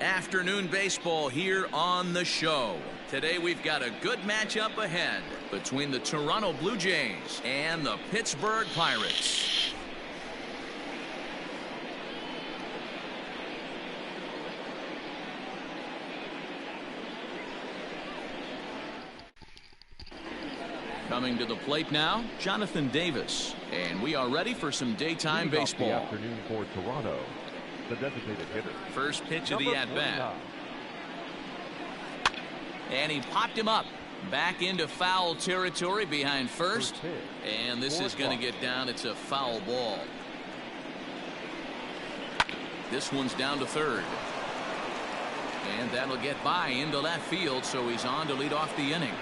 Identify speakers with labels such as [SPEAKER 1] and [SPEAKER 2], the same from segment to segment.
[SPEAKER 1] Afternoon baseball here on the show. Today we've got a good matchup ahead between the Toronto Blue Jays and the Pittsburgh Pirates. Coming to the plate now, Jonathan Davis. And we are ready for some daytime baseball.
[SPEAKER 2] The afternoon for Toronto, the designated hitter.
[SPEAKER 1] First pitch of the at-bat. And he popped him up. Back into foul territory behind first. And this is going to get down. It's a foul ball. This one's down to third. And that'll get by into left field, so he's on to lead off the inning.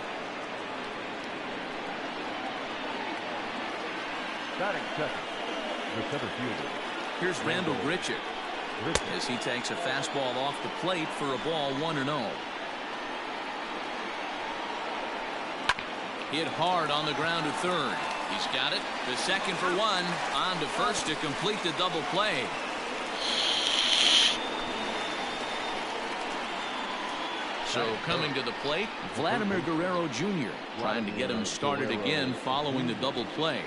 [SPEAKER 2] Batting second, the center fielder.
[SPEAKER 1] Here's Randall Grichuk as he takes a fastball off the plate for a ball 1-0. Hit hard on the ground to third. He's got it. The second for one. On to first to complete the double play. So coming to the plate, Vladimir Guerrero Jr. trying to get him started again following the double play.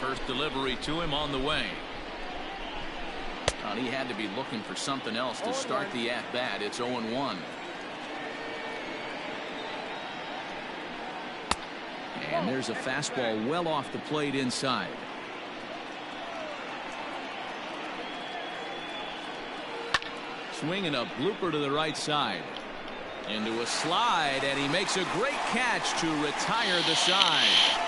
[SPEAKER 1] First delivery to him on the way. He had to be looking for something else to start the at-bat. It's 0-1. And there's a fastball well off the plate inside. Swinging a blooper to the right side. Into a slide, and he makes a great catch to retire the side.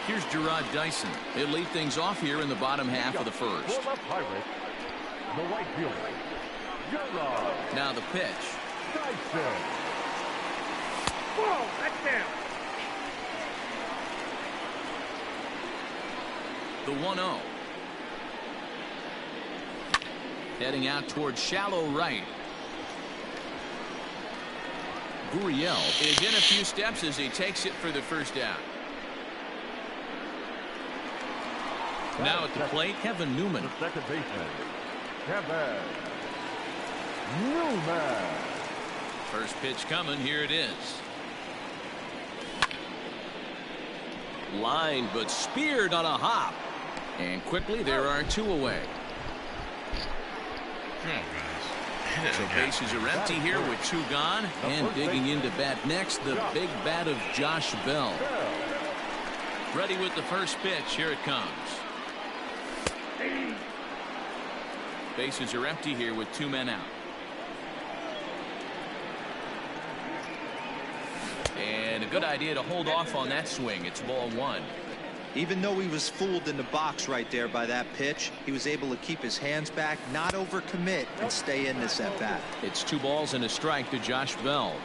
[SPEAKER 1] Here's Gerard Dyson. He'll lead things off here in the bottom half of the first.
[SPEAKER 2] For the Pirates, the right fielder, Gerard.
[SPEAKER 1] Now the pitch.
[SPEAKER 2] Dyson.
[SPEAKER 3] Whoa, that's down.
[SPEAKER 1] The 1-0. Heading out towards shallow right. Gurriel is in a few steps as he takes it for the first out. Now at the plate, Kevin Newman.
[SPEAKER 2] The second baseman, Kevin Newman.
[SPEAKER 1] First pitch coming. Here it is. Line, but speared on a hop. And quickly there are two away. So bases are empty here with two gone. And digging into bat next, the big bat of Josh Bell. Ready with the first pitch. Here it comes. Bases are empty here with two men out. And a good idea to hold off on that swing. It's ball one.
[SPEAKER 4] Even though he was fooled in the box right there by that pitch, he was able to keep his hands back, not overcommit, and stay in this at bat.
[SPEAKER 1] It's 2 balls and a strike to Josh Bell.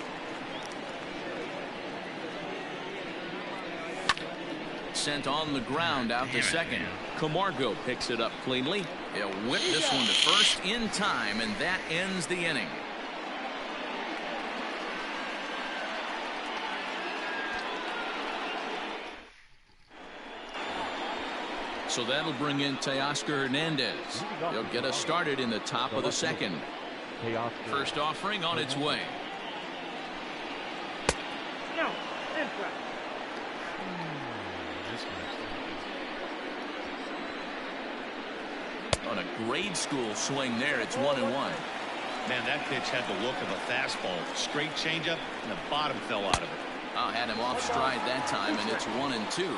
[SPEAKER 1] Sent on the ground out to second. Camargo picks it up cleanly. He'll whip this one to first in time, and that ends the inning. So that'll bring in Teoscar Hernandez. He'll get us started in the top of the second. First offering on its way.
[SPEAKER 3] No, that's right.
[SPEAKER 1] On a grade school swing there, it's 1-1.
[SPEAKER 5] Man, that pitch had the look of a fastball. Straight changeup, and the bottom fell out of it.
[SPEAKER 1] Had him off stride that time, and it's 1-2.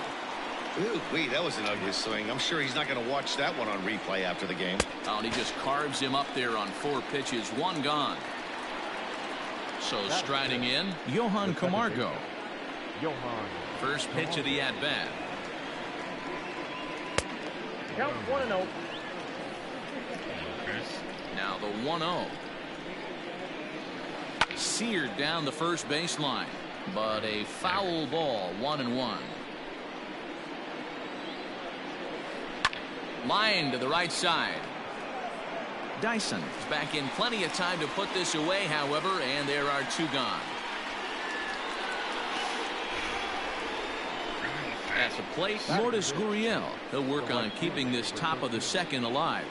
[SPEAKER 5] Ooh, that was an ugly swing. I'm sure he's not going to watch that one on replay after the game.
[SPEAKER 1] And he just carves him up there on 4 pitches, 1 gone. So striding in, Johan Camargo. First pitch of the at-bat.
[SPEAKER 3] Count 1-0.
[SPEAKER 1] Now the 1-0. Seared down the first baseline, but a foul ball, 1-1. Line to the right side. Dyson is back in plenty of time to put this away, however, and there are 2 gone. At the plate, Lourdes Gurriel. He'll work on keeping this top of the second alive.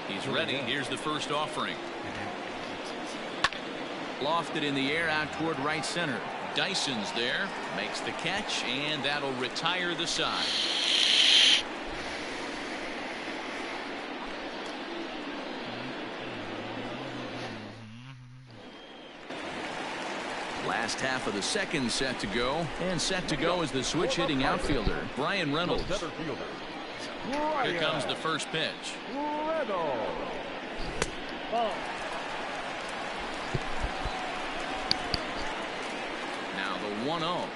[SPEAKER 1] He's ready. Here's the first offering. Lofted in the air out toward right center. Dyson's there, makes the catch, and that'll retire the side. Last half of the second set to go, and set to go is the switch hitting outfielder Brian Reynolds. Here comes the first pitch. Now the 1-0.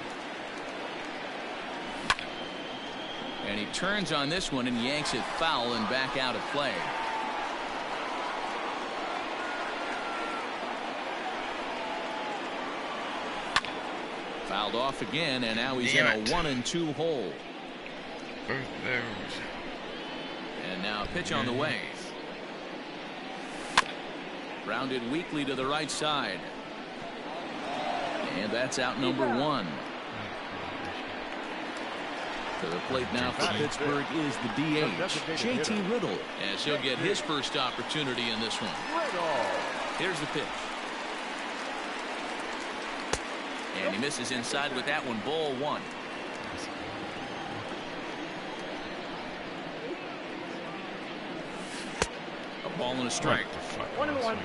[SPEAKER 1] And he turns on this one and yanks it foul and back out of play. Fouled off again, and now he's in a 1-2 hole. And now a pitch on the way. Grounded weakly to the right side. And that's out number one. To the plate now for Pittsburgh is the DH, JT Riddle, as he'll get his first opportunity in this one. Here's the pitch. And he misses inside with that one. Ball one. A ball and a strike.
[SPEAKER 3] 1-1.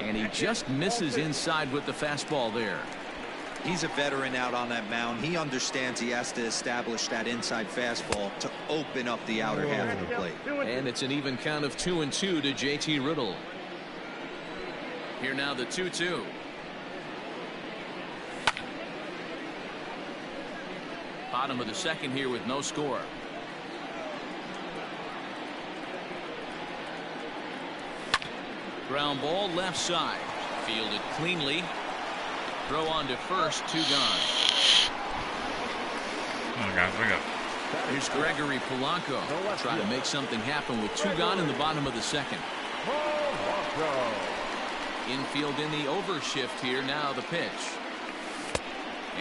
[SPEAKER 1] And he just misses inside with the fastball there.
[SPEAKER 4] He's a veteran out on that mound. He understands he has to establish that inside fastball to open up the outer half of the plate.
[SPEAKER 1] And it's an even count of 2-2 to JT Riddle. Here now the 2-2. Bottom of the second here with no score. Ground ball left side. Fielded cleanly. Throw on to first. 2 gone.
[SPEAKER 6] Oh, God, bring up.
[SPEAKER 1] Here's Gregory Polanco. Try to make something happen with 2 gone in the bottom of the second. Infield in the overshift here. Now the pitch.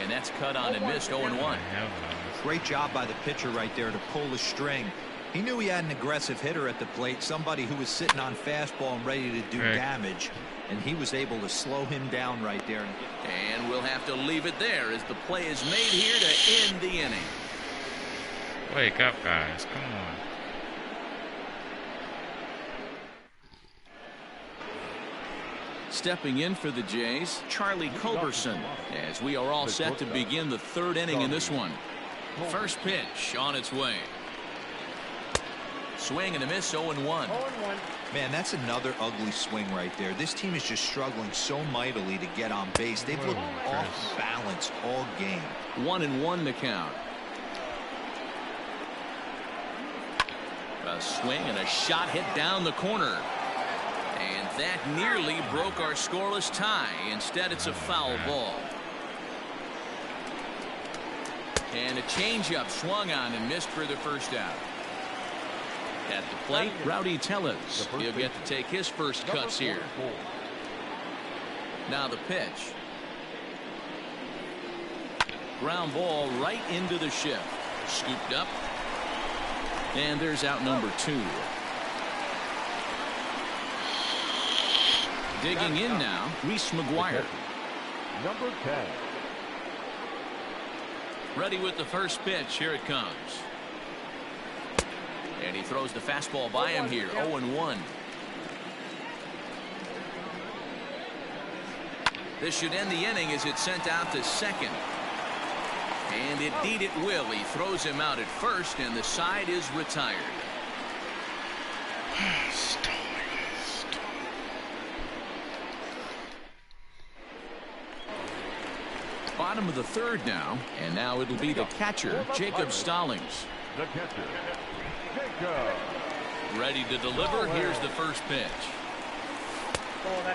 [SPEAKER 1] And that's cut on and missed. 0-1.
[SPEAKER 4] Great job by the pitcher right there to pull the string. He knew he had an aggressive hitter at the plate, somebody who was sitting on fastball and ready to do damage, and he was able to slow him down right there.
[SPEAKER 1] And we'll have to leave it there as the play is made here to end the inning.
[SPEAKER 6] Wake up, guys. Come on.
[SPEAKER 1] Stepping in for the Jays, Charlie Culberson, as we are all set to begin the 3rd inning in this one. First pitch on its way. Swing and a miss. 0-1.
[SPEAKER 4] Man, that's another ugly swing right there. This team is just struggling so mightily to get on base. They've looked off balance all game.
[SPEAKER 1] 1-1 to count. A swing and a shot hit down the corner. And that nearly broke our scoreless tie. Instead, it's a foul ball. And a changeup swung on and missed for the first out. At the plate, Rowdy Tellez. He'll get to take his first cuts here. Now the pitch. Ground ball right into the shift. Scooped up. And there's out number 2. Digging in now, Reese McGuire.
[SPEAKER 2] Number 10.
[SPEAKER 1] Ready with the first pitch. Here it comes. And he throws the fastball by him here. 0-1. This should end the inning as it's sent out to second. And indeed it will. He throws him out at first, and the side is retired. Bottom of the 3rd now, and now it'll be the catcher, Jacob Stallings.
[SPEAKER 2] The catcher, Jacob.
[SPEAKER 1] Ready to deliver. Here's the first pitch.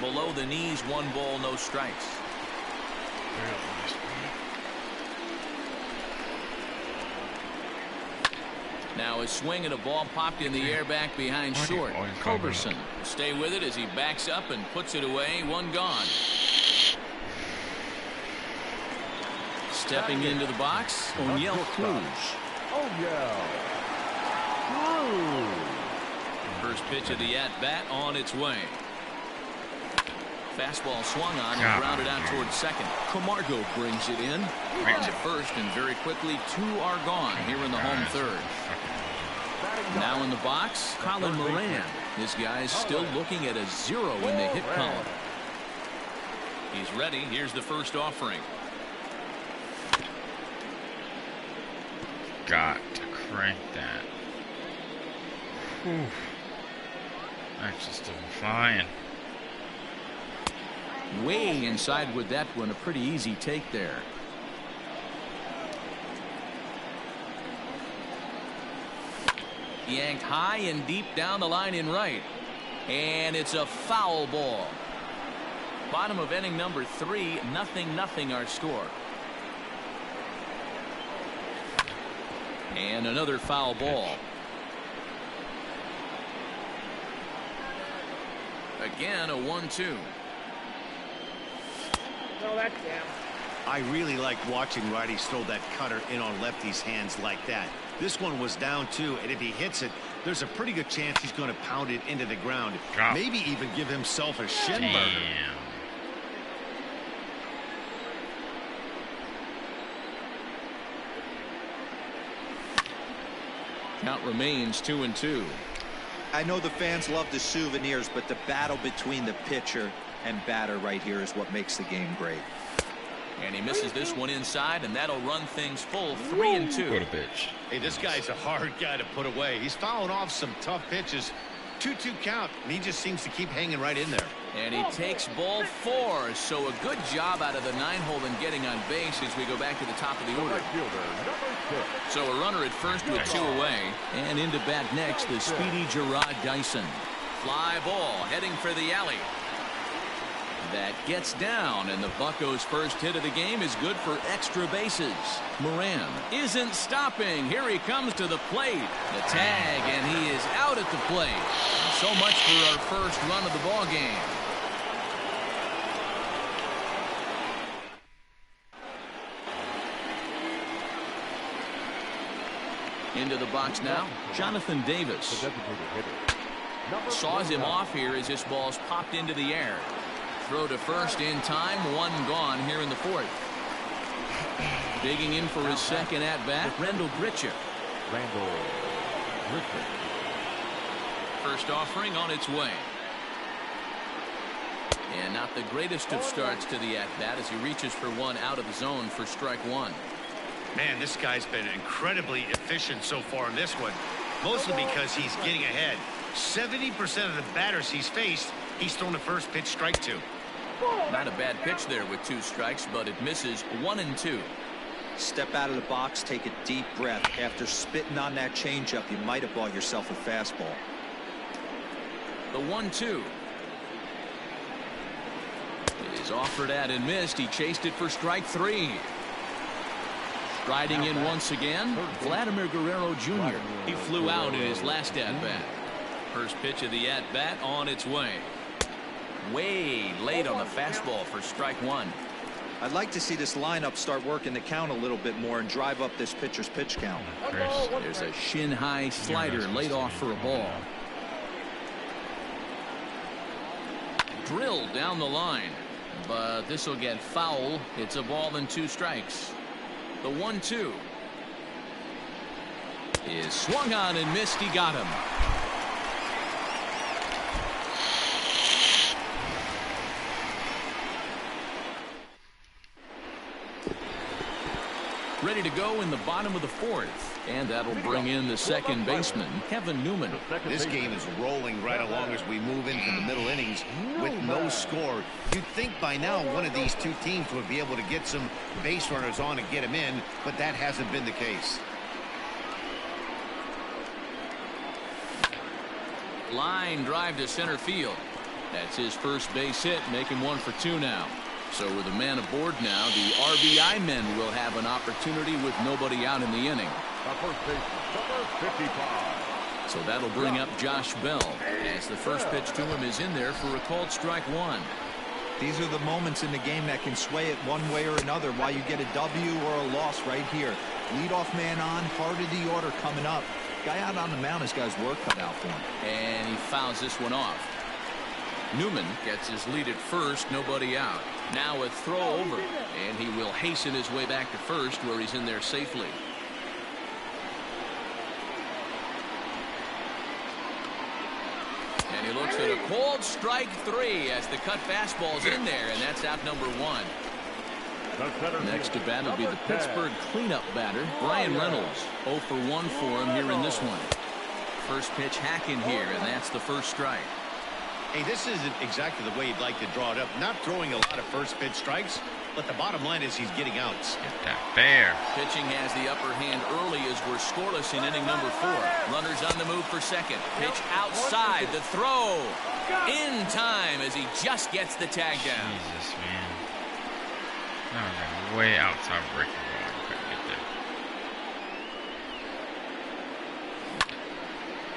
[SPEAKER 1] Below the knees, 1 ball, no strikes. Now a swing and a ball popped in the air back behind short. Culberson will stay with it as he backs up and puts it away. One gone. Stepping into the box, O'Neill Cruz. First pitch of the at-bat on its way. Fastball swung on and grounded out towards second. Camargo brings it in. On to first, and very quickly 2 are gone here in the home third. Now in the box, Colin Moran. This guy's still looking at a 0 in the hit column. He's ready. Here's the first offering.
[SPEAKER 6] Got to crank that. Whew. That's just still flying.
[SPEAKER 1] Way inside with that one. A pretty easy take there. Yanked high and deep down the line in right. And it's a foul ball. Bottom of inning number 3. 0-0 our score. And another foul ball. Again a 1-2.
[SPEAKER 3] No, that's down.
[SPEAKER 5] I really like watching righties throw that cutter in on lefties' hands like that. This one was down 2, and if he hits it, there's a pretty good chance he's going to pound it into the ground. Maybe even give himself a shin burner.
[SPEAKER 1] Count remains 2-2.
[SPEAKER 4] I know the fans love the souvenirs, but the battle between the pitcher and batter right here is what makes the game great.
[SPEAKER 1] And he misses this one inside, and that'll run things full 3-2.
[SPEAKER 6] What a pitch.
[SPEAKER 5] Hey, this guy's a hard guy to put away. He's fouling off some tough pitches. 2-2 count, and he just seems to keep hanging right in there.
[SPEAKER 1] And he takes ball 4. So a good job out of the 9-hole in getting on base as we go back to the top of the order. So a runner at first with 2 away. And into bat next, the speedy Gerard Dyson. Fly ball heading for the alley. That gets down, and the Buccos' first hit of the game is good for extra bases. Moran isn't stopping. Here he comes to the plate. The tag, and he is out at the plate. So much for our first run of the ball game. Into the box now, Jonathan Davis. Saws him off here as this ball's popped into the air. Throw to first in time. 1 gone here in the 4th. Digging in for his second at-bat, Randall Grichuk. First offering on its way. And not the greatest of starts to the at-bat as he reaches for one out of the zone for strike 1.
[SPEAKER 5] Man, this guy's been incredibly efficient so far in this one, mostly because he's getting ahead. 70% of the batters he's faced, he's thrown the first pitch strike 2.
[SPEAKER 1] Not a bad pitch there with 2 strikes, but it misses 1-2.
[SPEAKER 4] Step out of the box, take a deep breath. After spitting on that changeup, you might have bought yourself a fastball.
[SPEAKER 1] The 1-2 is offered at and missed. He chased it for strike 3. Striding in once again, Vladimir Guerrero Jr. He flew out in his last at-bat. First pitch of the at-bat on its way. Way late on the fastball for strike 1.
[SPEAKER 4] I'd like to see this lineup start working the count a little bit more and drive up this pitcher's pitch count.
[SPEAKER 1] There's a shin-high slider laid off for a ball. Drilled down the line, but this will get foul. It's a ball and 2 strikes. The 1-2 is swung on and missed. He got him. Ready to go in the bottom of the 4th. And that'll bring in the second baseman, Kevin Newman.
[SPEAKER 5] This game is rolling right along as we move into the middle innings with no score. You'd think by now one of these 2 teams would be able to get some base runners on and get them in, but that hasn't been the case.
[SPEAKER 1] Line drive to center field. That's his first base hit, making 1 for 2 now. So with a man aboard now, the RBI men will have an opportunity with nobody out in the inning.
[SPEAKER 2] The first baseman, number 55.
[SPEAKER 1] So that'll bring up Josh Bell as the first pitch to him is in there for a called strike one.
[SPEAKER 4] These are the moments in the game that can sway it one way or another, why you get a W or a loss right here. Leadoff man on, heart of the order coming up. Guy out on the mound has got his work cut out for him.
[SPEAKER 1] And he fouls this one off. Newman gets his lead at first, nobody out. Now a throw over, and he will hasten his way back to first where he's in there safely. And he looks at a called strike three as the cut fastball's in there, and that's out number one. Next to bat will be the Pittsburgh cleanup batter, Brian Reynolds. 0 for 1 for him here in this one. First pitch hacking here, and that's the first strike.
[SPEAKER 5] Hey, this isn't exactly the way you'd like to draw it up. Not throwing a lot of first pitch strikes, but the bottom line is he's getting outs.
[SPEAKER 6] Get that bear.
[SPEAKER 1] Pitching has the upper hand early as we're scoreless in inning number 4. Runners on the move for second. Pitch outside. The throw in time as he just gets the tag down.
[SPEAKER 6] Jesus, man. No, way outside breaking ball. Couldn't get there.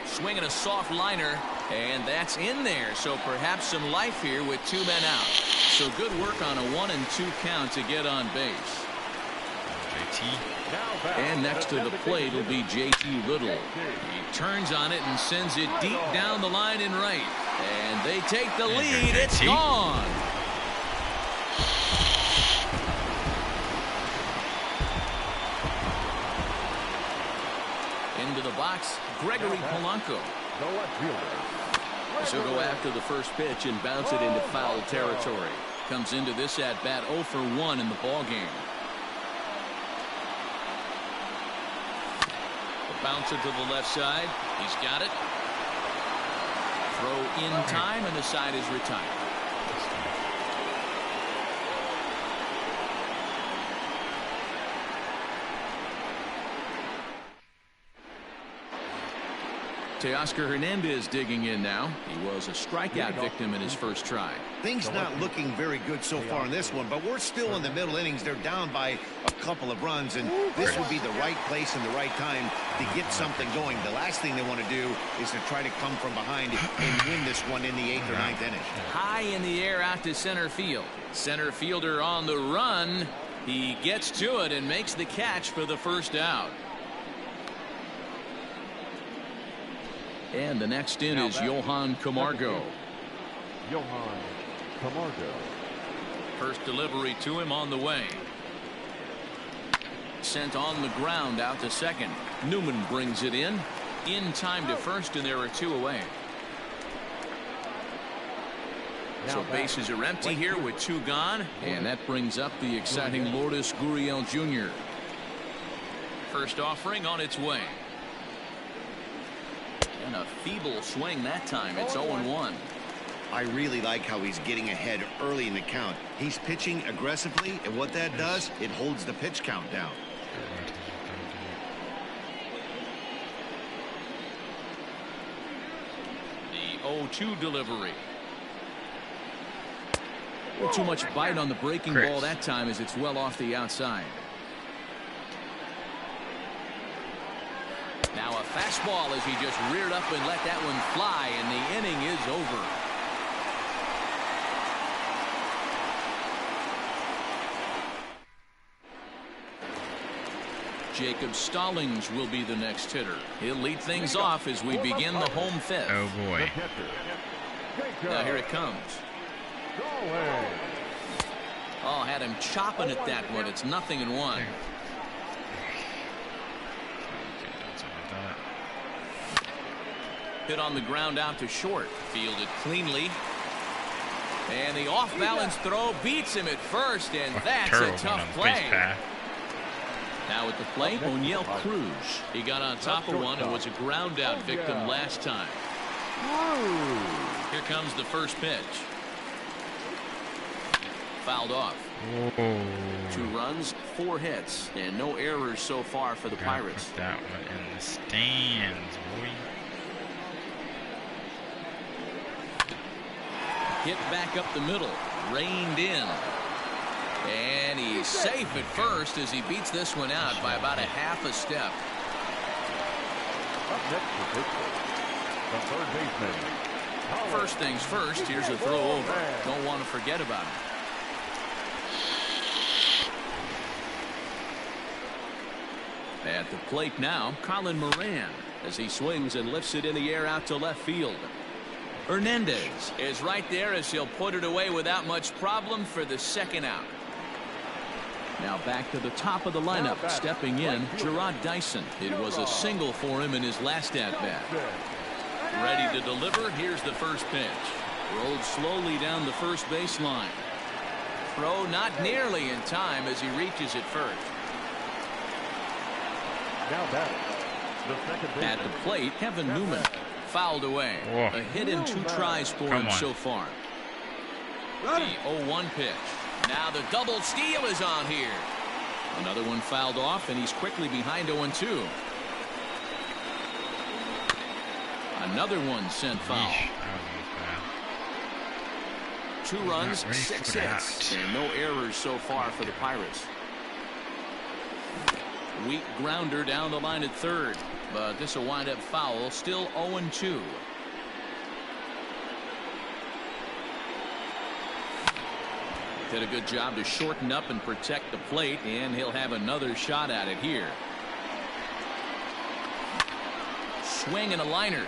[SPEAKER 1] Swinging a soft liner, and that's in there. So perhaps some life here with 2 men out. So good work on a 1-2 count to get on base.
[SPEAKER 6] JT.
[SPEAKER 1] And next to the plate will be JT Little. He turns on it and sends it deep down the line in right. And they take the lead. It's gone. Into the box, Gregory Polanco.
[SPEAKER 2] The left fielder.
[SPEAKER 1] So go after the first pitch and bounce it into foul territory. Comes into this at bat 0 for 1 in the ball game. The bouncer to the left side. He's got it. Throw in time, and the side is retired. Teoscar Hernandez digging in now. He was a strikeout victim in his first try.
[SPEAKER 5] Things not looking very good so far in this one, but we're still in the middle innings. They're down by a couple of runs, and this would be the right place and the right time to get something going. The last thing they want to do is to try to come from behind and win this one in the 8th or 9th inning.
[SPEAKER 1] High in the air out to center field. Center fielder on the run. He gets to it and makes the catch for the first out. And the next in is Johan Camargo.
[SPEAKER 2] Johan Camargo.
[SPEAKER 1] First delivery to him on the way. Sent on the ground out to second. Newman brings it in time to first, and there are 2 away. So bases are empty here with 2 gone, and that brings up the exciting Lourdes Gurriel Jr. First offering on its way. And a feeble swing that time. It's 0-1.
[SPEAKER 5] I really like how he's getting ahead early in the count. He's pitching aggressively, and what that does, it holds the pitch count down.
[SPEAKER 1] The 0-2 delivery. A little too much bite on the breaking ball that time as it's well off the outside. Now a fastball as he just reared up and let that one fly, and the inning is over. Jacob Stallings will be the next hitter. He'll lead things off as we begin the home 5th.
[SPEAKER 6] Oh boy.
[SPEAKER 1] Now here it comes. Oh, had him chopping at that one. It's 0-1. Hit on the ground out to short. Fielded cleanly. And the off-balance throw beats him at first, and that's a tough play. Now at the plate, O'Neill Cruz. He got on top of one and was a ground-out victim last time. Here comes the first pitch. Fouled off.
[SPEAKER 6] Whoa.
[SPEAKER 1] 2 runs, 4 hits, and no errors so far for the Pirates.
[SPEAKER 6] Put that one in the stands, boy.
[SPEAKER 1] Hit back up the middle, reined in. And he's safe at first as he beats this one out by about a half a step.
[SPEAKER 2] Up next to pitch, the third baseman.
[SPEAKER 1] First things first, here's a throw over. Don't want to forget about it. At the plate now, Colin Moran, as he swings and lifts it in the air out to left field. Hernandez is right there as he'll put it away without much problem for the second out. Now back to the top of the lineup, stepping in, Gerard Dyson. It was a single for him in his last at-bat. Ready to deliver. Here's the first pitch. Rolled slowly down the first baseline. Throw not nearly in time as he reaches it first.
[SPEAKER 2] Now back, the second baseman.
[SPEAKER 1] At the plate, Kevin Newman fouled away.
[SPEAKER 6] Whoa.
[SPEAKER 1] A hit in 2 tries for him so far. The 0-1 pitch. Now the double steal is on here. Another one fouled off, and he's quickly behind 0-2. Another one sent foul. 2 runs, 6 hits, and no errors so far for the Pirates. Weak grounder down the line at third, but this will wind up foul. Still 0-2. Did a good job to shorten up and protect the plate, and he'll have another shot at it here. Swing and a liner.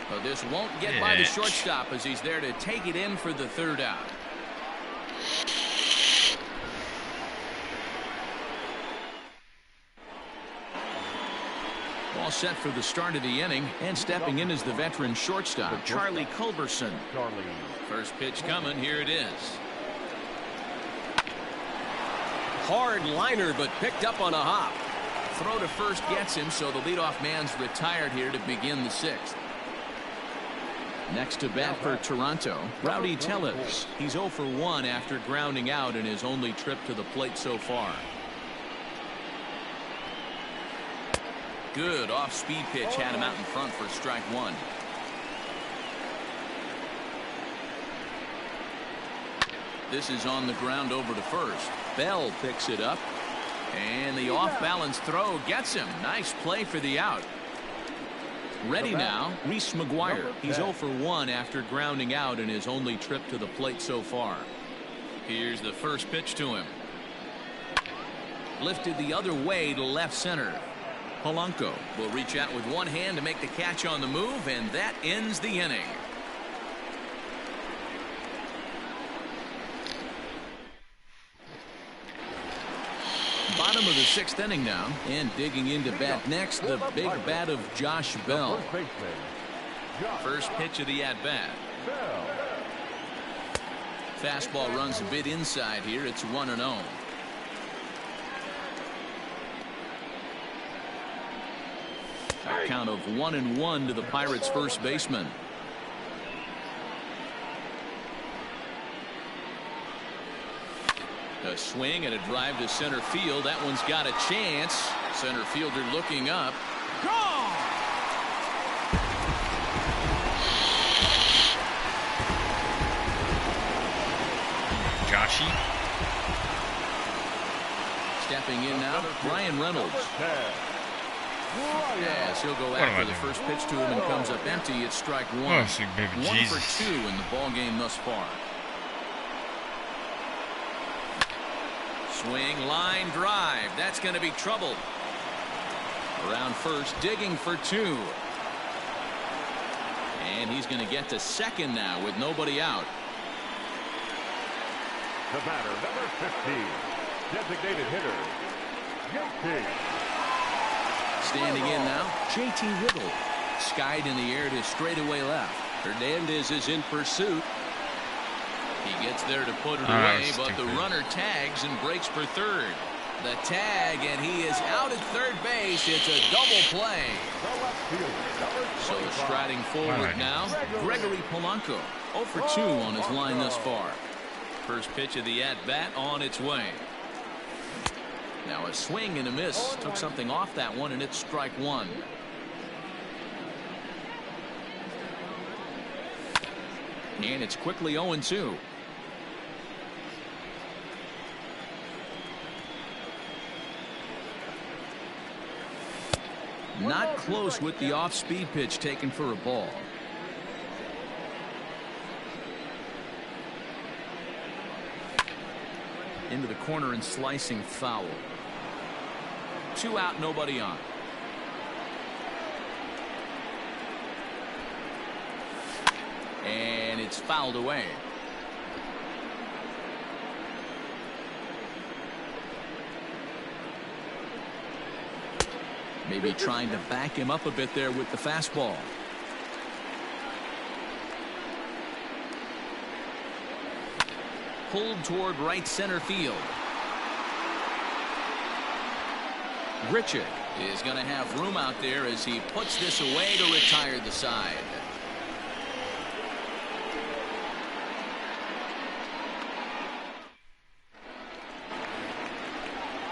[SPEAKER 1] But this won't get by the shortstop as he's there to take it in for the third out. All set for the start of the inning, and stepping in is the veteran shortstop, Charlie Culberson. First pitch coming. Here it is. Hard liner, but picked up on a hop. Throw to first gets him, so the leadoff man's retired here to begin the 6th. Next to bat for Toronto, Rowdy Tellez. He's 0 for 1 after grounding out in his only trip to the plate so far. Good off-speed pitch had him out in front for strike 1. This is on the ground over to first. Bell picks it up, and the off-balance throw gets him. Nice play for the out. Ready now, Reese McGuire. He's 0 for 1 after grounding out in his only trip to the plate so far. Here's the first pitch to him. Lifted the other way to left center. Polanco will reach out with one hand to make the catch on the move, and that ends the inning. Bottom of the 6th inning now, and digging into bat next, the big bat of Josh Bell. First pitch of the at-bat. Fastball runs a bit inside here. It's 1-0. A count of 1-1 to the Pirates' first baseman. A swing and a drive to center field. That one's got a chance. Center fielder looking up. Gone!
[SPEAKER 6] Joshy.
[SPEAKER 1] Stepping in now, Brian Reynolds. Yes, he'll go after the first pitch to him and comes up empty. It's strike 1. 1 for 2 in the ball game thus far. Swing, line, drive. That's going to be trouble. Around first, digging for 2. And he's going to get to second now with nobody out.
[SPEAKER 2] The batter, number 15, designated hitter, JT.
[SPEAKER 1] Standing in now, JT Riddle. Skied in the air to straightaway left. Hernandez is in pursuit. He gets there to put it away, but the runner tags and breaks for third. The tag, and he is out at third base. It's a double play. So striding forward now, Gregory Polanco. 0 for 2 on his line thus far. First pitch of the at-bat on its way. Now a swing and a miss. Took something off that one, and it's strike 1. And it's quickly 0-2. Not close with the off-speed pitch taken for a ball. Into the corner and slicing foul. 2 out, nobody on. And it's fouled away. Maybe trying to back him up a bit there with the fastball. Pulled toward right center field. Grichuk is going to have room out there as he puts this away to retire the side.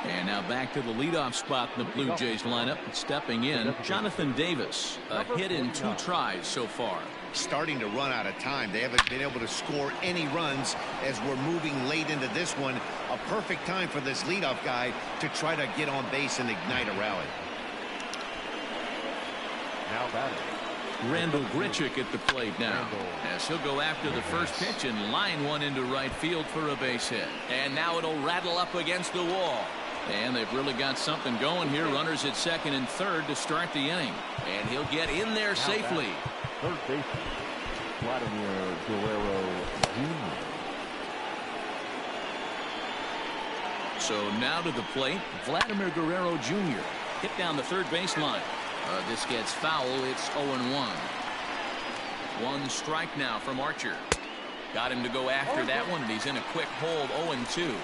[SPEAKER 1] And now back to the leadoff spot in the Blue Jays lineup. Stepping in, Jonathan Davis. A hit in 2 tries so far.
[SPEAKER 5] Starting to run out of time. They haven't been able to score any runs as we're moving late into this one. A perfect time for this leadoff guy to try to get on base and ignite a rally.
[SPEAKER 2] Now batting.
[SPEAKER 1] Randall Grichuk at the plate now, as he'll go after the first pitch and line one into right field for a base hit. And now it'll rattle up against the wall. And they've really got something going here. Runners at second and third to start the inning. And he'll get in there safely.
[SPEAKER 2] Third baseman, Vladimir Guerrero Jr.
[SPEAKER 1] So now to the plate, Vladimir Guerrero Jr. Hit down the third baseline. This gets foul. It's 0-1. 1 strike now from Archer. Got him to go after that one, and he's in a quick hold. 0-2.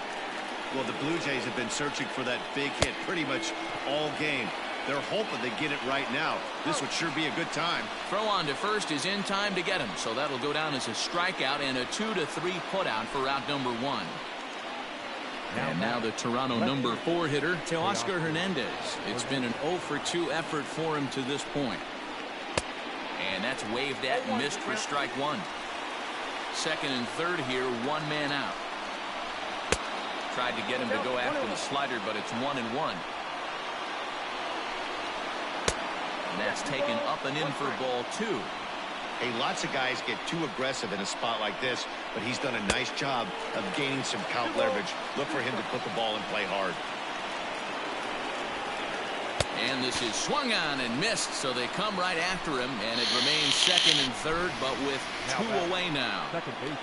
[SPEAKER 5] Well, the Blue Jays have been searching for that big hit pretty much all game. They're hoping they get it right now. This would sure be a good time.
[SPEAKER 1] Throw on to first is in time to get him, so that'll go down as a strikeout and a 2-3 putout for out number 1. And now the Toronto number 4 hitter, Teoscar Hernandez. It's been an 0-for-2 effort for him to this point. And that's waved at and missed for strike 1. Second and third here, 1 man out. Tried to get him to go after the slider, but it's 1-1. And that's taken up and in for ball 2.
[SPEAKER 5] Hey, lots of guys get too aggressive in a spot like this, but he's done a nice job of gaining some count leverage. Look for him to put the ball in play hard.
[SPEAKER 1] And this is swung on and missed, so they come right after him, and it remains second and third, but with 2 away now.
[SPEAKER 2] Second baseman,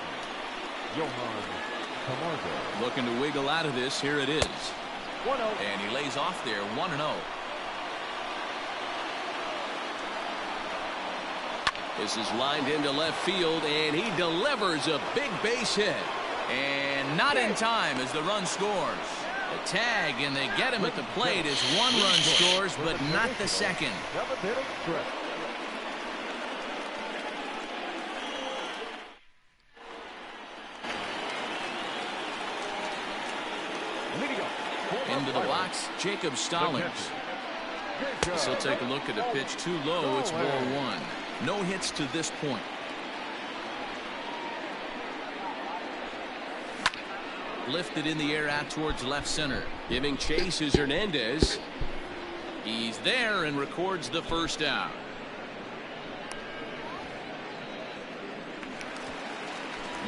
[SPEAKER 2] Johan Camargo.
[SPEAKER 1] Looking to wiggle out of this. Here it is.
[SPEAKER 3] 1-0.
[SPEAKER 1] And he lays off there, 1-0. This is lined into left field, and he delivers a big base hit. And not in time as the run scores. A tag, and they get him at the plate as 1 run scores, but not the second. Into the box, Jacob Stallings. So he'll take a look at a pitch too low. It's ball 1. No hits to this point. Lifted in the air out towards left center. Giving chase is Hernandez. He's there and records the first out.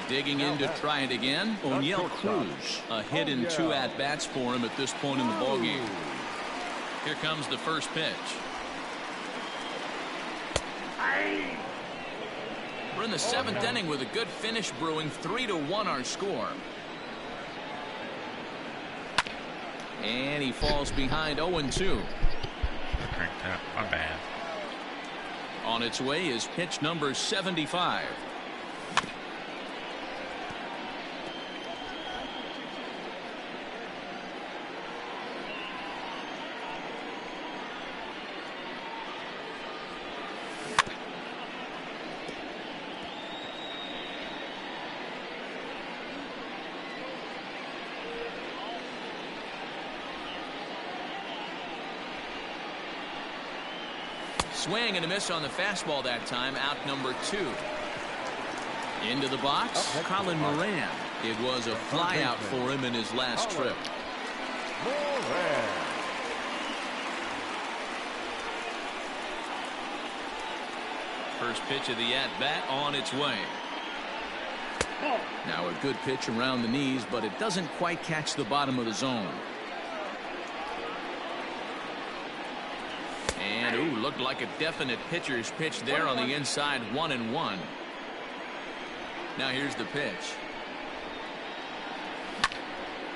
[SPEAKER 1] Digging in to try it again, O'Neill Cruz. A hit in 2 at-bats for him at this point in the ballgame. Here comes the first pitch. We're in the 7th inning with a good finish brewing. 3-1 our score. And he falls behind 0-2.
[SPEAKER 6] My bad.
[SPEAKER 1] On its way is pitch number 75. Swing and a miss on the fastball that time. Out number 2. Into the box, Colin Moran. It was a fly out for him in his last trip. First pitch of the at-bat on its way. Now a good pitch around the knees, but it doesn't quite catch the bottom of the zone. And ooh, looked like a definite pitcher's pitch there on the inside. 1-1. Now here's the pitch.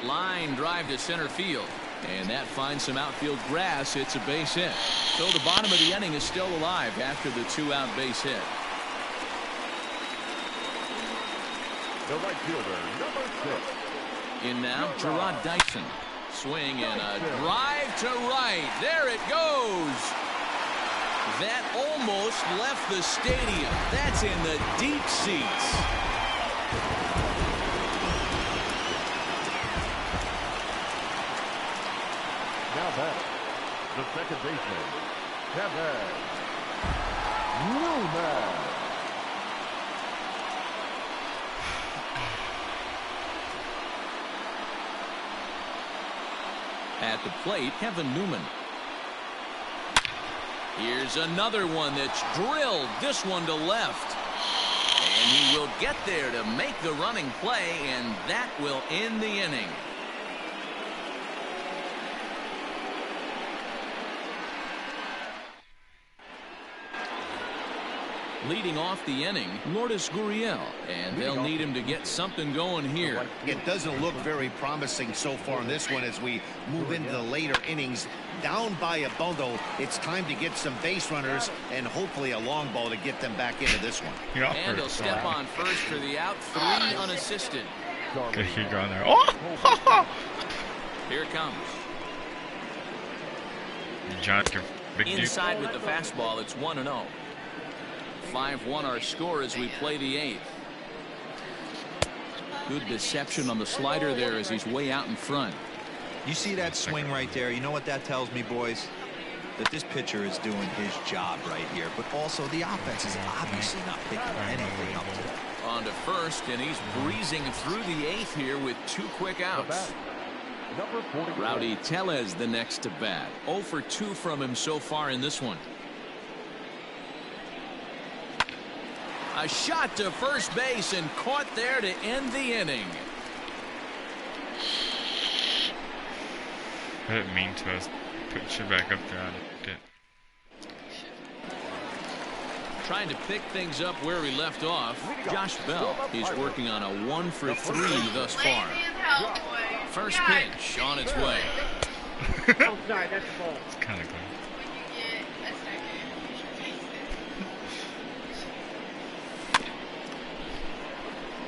[SPEAKER 1] Line drive to center field. And that finds some outfield grass. It's a base hit. So the bottom of the inning is still alive after the 2-out base hit.
[SPEAKER 2] The right fielder, number 6.
[SPEAKER 1] In now, Gerard Dyson. Swing and a drive to right. There it goes. That almost left the stadium. That's in the deep seats.
[SPEAKER 2] Now batter, the second baseman, Kevin Newman.
[SPEAKER 1] At the plate, Kevin Newman. Here's another one that's drilled. This one to left. And he will get there to make the running play, and that will end the inning. Leading off the inning, Lourdes Gurriel, and they'll need him to get something going here.
[SPEAKER 5] It doesn't look very promising so far in this one as we move into the later innings. Down by a bundle, it's time to get some base runners and hopefully a long ball to get them back into this one.
[SPEAKER 1] And he'll step on first for the out, 3 unassisted.
[SPEAKER 6] Good heat going there. Oh!
[SPEAKER 1] Here it comes.
[SPEAKER 6] John, big
[SPEAKER 1] Inside with the fastball, it's 1-0. 5-1 our score as we play the 8th. Good deception on the slider there as he's way out in front.
[SPEAKER 4] You see that swing right there? You know what that tells me, boys? That this pitcher is doing his job right here, but also the offense is obviously not picking anything up today.
[SPEAKER 1] On to first, and he's breezing through the 8th here with 2 quick outs. Rowdy Tellez the next to bat. 0 for 2 from him so far in this one. A shot to first base and caught there to end the inning.
[SPEAKER 6] I didn't mean to. I was putting shit back up there on it.
[SPEAKER 1] Trying to pick things up where we left off. Josh Bell. He's working on a 1 for 3 thus far. First pitch on its way.
[SPEAKER 3] Outside, that's the ball.
[SPEAKER 6] It's kind of good.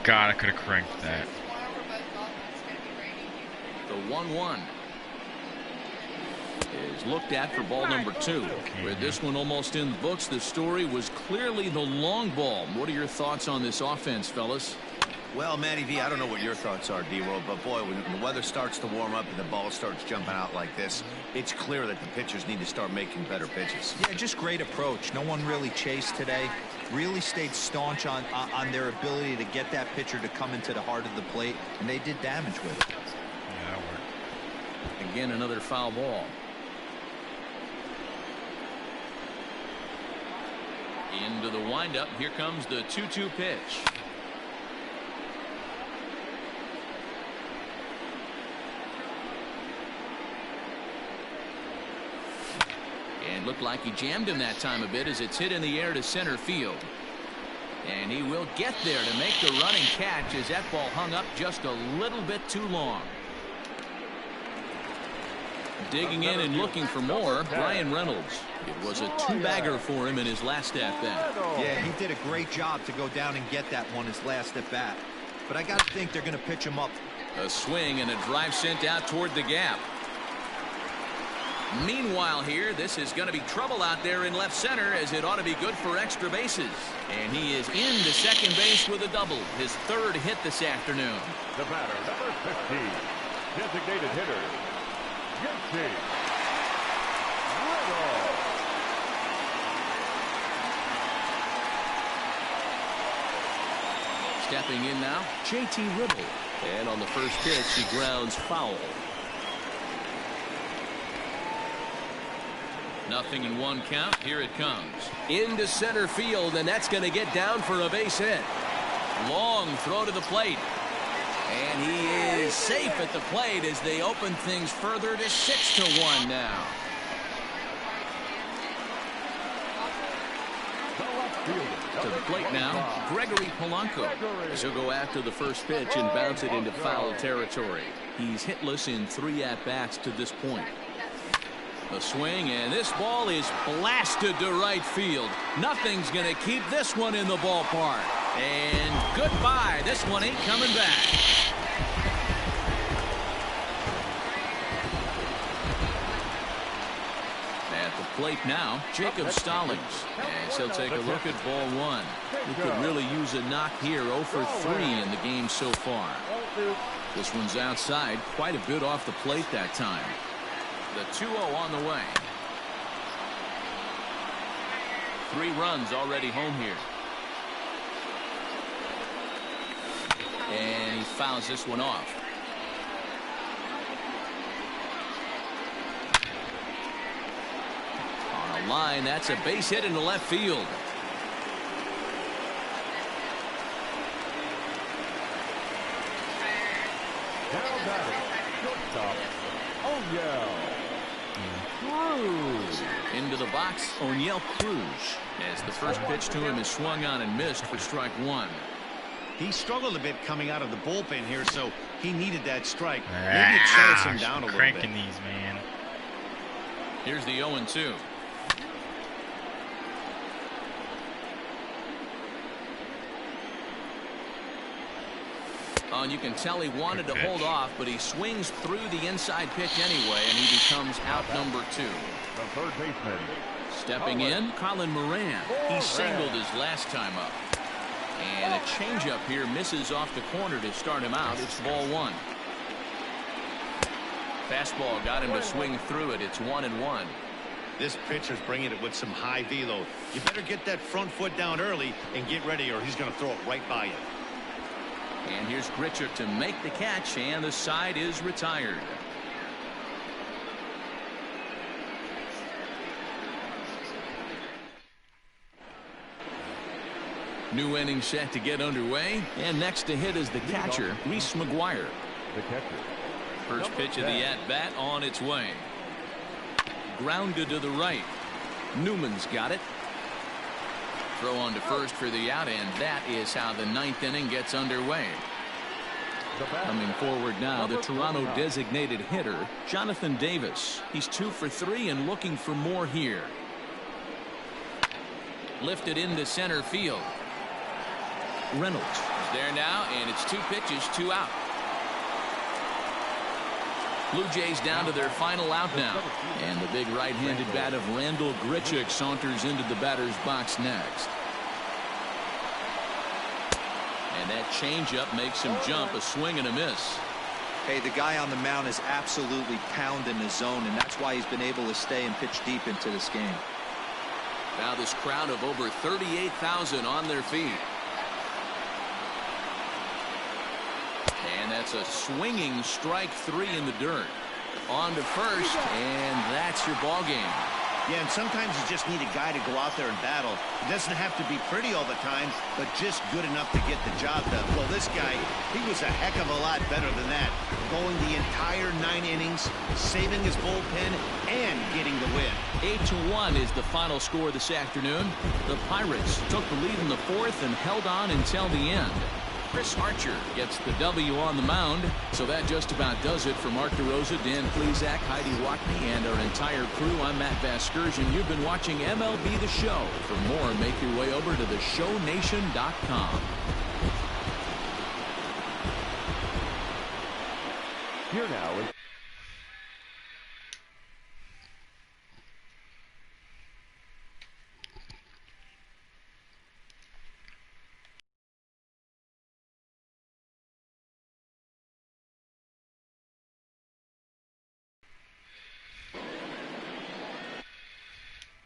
[SPEAKER 6] God, I could have cranked that.
[SPEAKER 1] The 1-1 is looked at for ball number 2. With this one almost in the books, the story was clearly the long ball. What are your thoughts on this offense, fellas?
[SPEAKER 5] Well, Matty V, I don't know what your thoughts are, D-Roll, but boy, when the weather starts to warm up and the ball starts jumping out like this, it's clear that the pitchers need to start making better pitches.
[SPEAKER 4] Yeah, just great approach. No one really chased today. Really stayed staunch on their ability to get that pitcher to come into the heart of the plate, and they did damage with it.
[SPEAKER 6] Yeah, that worked.
[SPEAKER 1] Again, another foul ball. Into the windup. Here comes the 2-2 pitch. And looked like he jammed him that time a bit as it's hit in the air to center field. And he will get there to make the running catch as that ball hung up just a little bit too long. Digging in and looking for more, Brian Reynolds. It was a 2-bagger for him in his last at-bat.
[SPEAKER 4] Yeah, he did a great job to go down and get that one his last at-bat. But I got to think they're going to pitch him up.
[SPEAKER 1] A swing and a drive sent out toward the gap. Meanwhile here, this is going to be trouble out there in left center as it ought to be good for extra bases. And he is into second base with a double. His 3rd hit this afternoon.
[SPEAKER 2] The batter, number 15, designated hitter, JT Riddle.
[SPEAKER 1] Stepping in now, JT Riddle. And on the first pitch, he grounds foul. 0-1 count. Here it comes.
[SPEAKER 7] Into center field, and that's going to get down for a base hit.
[SPEAKER 1] Long throw to the plate. And he is safe at the plate as they open things further to 6-1 now. To the plate now, Gregory Polanco, as he'll go after the first pitch and bounce it into foul territory. He's hitless in 3 at-bats to this point. A swing, and this ball is blasted to right field. Nothing's going to keep this one in the ballpark. And goodbye. This one ain't coming back. At the plate now, Jacob Stallings. As he'll take a look at ball 1. He could really use a knock here. 0 for 3 in the game so far. This one's outside, quite a bit off the plate that time. The 2-0 on the way. 3 runs already home here. And he fouls this one off. On a line, that's a base hit into left field.
[SPEAKER 2] Now batting, shortstop, O'Neill Cruz.
[SPEAKER 1] Into the box, O'Neill Cruz. As the first pitch to him is swung on and missed for strike 1.
[SPEAKER 5] He struggled a bit coming out of the bullpen here, so he needed that strike. Maybe it slows him down a little bit.
[SPEAKER 6] Cranking these, man.
[SPEAKER 1] Here's the 0-2. Oh, and you can tell he wanted to hold off, but he swings through the inside pitch anyway, and he becomes out number 2.
[SPEAKER 2] The third baseman.
[SPEAKER 1] Stepping in, Colin Moran. He singled his last time up. And a changeup here misses off the corner to start him out. It's ball 1. Fastball got him to swing through it. It's 1-1.
[SPEAKER 5] This pitcher's bringing it with some high velo. You better get that front foot down early and get ready, or he's going to throw it right by you.
[SPEAKER 1] And here's Grichuk to make the catch, and the side is retired. New inning set to get underway, and next to hit is the catcher, Reese McGuire.
[SPEAKER 2] The catcher.
[SPEAKER 1] First pitch of the at-bat on its way. Grounded to the right. Newman's got it. Throw on to first for the out, and that is how the 9th inning gets underway. Coming forward now, the Toronto designated hitter, Jonathan Davis. He's 2 for 3 and looking for more here. Lifted into center field. Reynolds is there now, and it's 2 pitches, 2 out. Blue Jays down to their final out now. And the big right-handed bat of Randall Grichuk saunters into the batter's box next. And that changeup makes him jump, a swing and a miss.
[SPEAKER 4] Hey, the guy on the mound is absolutely pounding the zone, and that's why he's been able to stay and pitch deep into this game.
[SPEAKER 1] Now this crowd of over 38,000 on their feet. And that's a swinging strike 3 in the dirt. On to first, and that's your ball game.
[SPEAKER 5] Yeah, and sometimes you just need a guy to go out there and battle. It doesn't have to be pretty all the time, but just good enough to get the job done. Well, this guy, he was a heck of a lot better than that. Going the entire 9 innings, saving his bullpen, and getting the win.
[SPEAKER 1] 8-1 is the final score this afternoon. The Pirates took the lead in the 4th and held on until the end. Chris Archer gets the W on the mound. So that just about does it for Mark DeRosa, Dan Plesac, Heidi Watney, and our entire crew. I'm Matt Vasgersian. You've been watching MLB The Show. For more, make your way over to theshownation.com.
[SPEAKER 2] Here now is